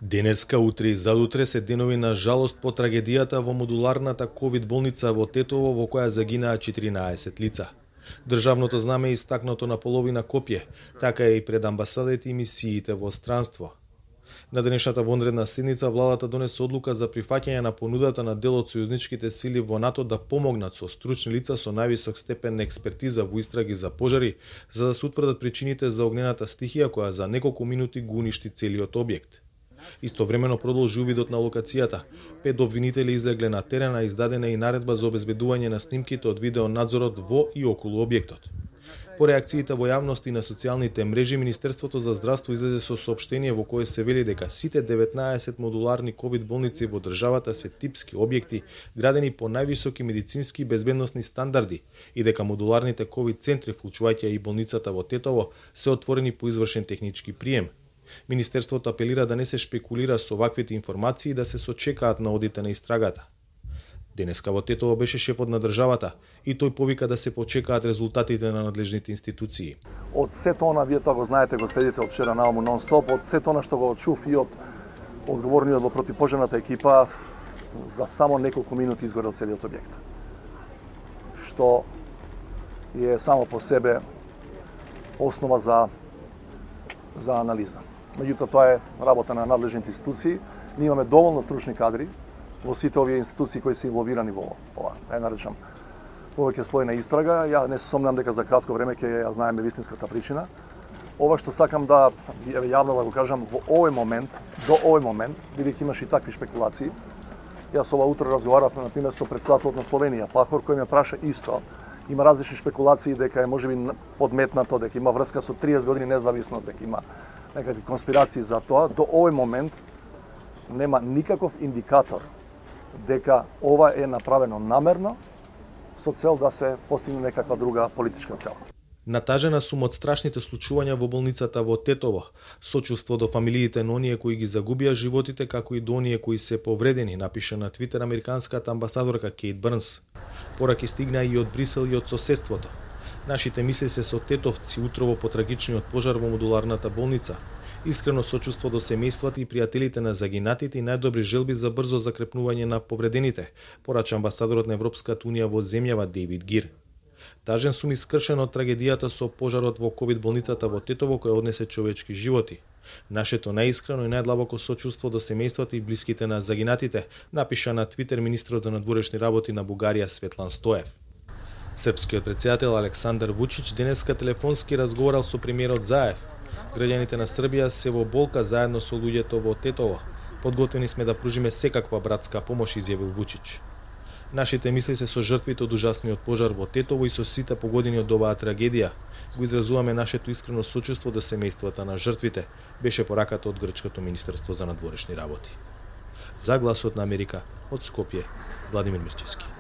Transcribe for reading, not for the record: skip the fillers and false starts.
Денеска, утре и задутре се денови на жалост по трагедијата во модуларната ковид болница во Тетово во која загинаа 14 лица. Државното знаме е истакнато на половина копје, така е и пред амбасадите и мисиите во странство. На денешната вонредна седница владата донесе одлука за прифаќање на понудата на дел од сојузничките сили во НАТО да помогнат со стручни лица со највисок степен на експертиза во истраги за пожари, за да се утврдат причините за огнената стихија која за неколку минути го уништи целиот објект. Истовремено продолжи увидот на локацијата. 5 обвинители излегле на терена, издадена и наредба за обезбедување на снимките од видеонадзорот во и околу објектот. По реакциите во јавност и на социјалните мрежи, Министерството за здравство излезе со соопштение во кое се вели дека сите 19 модуларни ковид болници во државата се типски објекти градени по највисоки медицински и безбедносни стандарди и дека модуларните ковид центри, вклучувајќи и болницата во Тетово, се отворени по извршен технички прием. Министерството апелира да не се шпекулира со ваквите информации и да се сочекаат на одите на истрагата. Денеска во Тетово беше шефот на државата и тој повика да се почекаат резултатите на надлежните институции. Од сето она, вие тоа го знаете, го следите од вчера наому нон-стоп, од сето она што го чув и од одговорниот во противпожарната екипа, за само неколку минути изгорел целиот објект. Што е само по себе основа за анализа. Меѓутоа, тоа е работа на надлежните институции. Ние имаме доволно стручни кадри во сите овие институции кои се инволвирани во ова, ја наречам, повеќе слој на истрага. Ја не се сомнам дека за кратко време ќе ја знаеме вистинската причина. Ова што сакам да јавно да го кажам, во овој момент, до овој момент, бидејќи имаше и такви шпекулации, јас ова утро разговарав, например, со председателот на Словенија, Пахор, кој ме праша исто. Има различни шпекулации дека е можеби подметнато, дека има врска со 30 години независност, дека има некакви конспирации за тоа. До овој момент нема никаков индикатор дека ова е направено намерно со цел да се постигне некаква друга политичка цел. Натажена сум од страшните случувања во болницата во Тетово, сочувство до фамилиите на оние кои ги загубија животите, како и до оние кои се повредени, напиша на Твитер американската амбасадорка Кейт Брнс. Пораки стигна и од Брисел и од соседството. Нашите мисли се со тетовци утрово по трагичниот пожар во модуларната болница. Искрено сочувство до семејствата и пријателите на загинатите и најдобри желби за брзо закрепнување на повредените, порача амбасадорот на Европската унија во земјава Дейвид Гир. Тажен сум искршен од трагедијата со пожарот во ковид болницата во Тетово која однесе човечки животи. Нашето најискрено и најдлабоко сочувство до семејствата и блиските на загинатите, напиша на Твитер министрот за надворешни работи на Бугарија Светлан Стоев. Српскиот претседател Александар Вучич денеска телефонски разговарал со премиерот Заев. Граѓаните на Србија се во болка заедно со луѓето во Тетово. Подготвени сме да пружиме секаква братска помош, изјавил Вучич. Нашите мисли се со жртвите од ужасниот пожар во Тетово и со сите погодени од оваа трагедија. Го изразуваме нашето искрено сочувство до семејствата на жртвите, беше пораката од Грчкото министерство за надворешни работи. За Гласот на Америка, од Скопје, Владимир Мирчевски.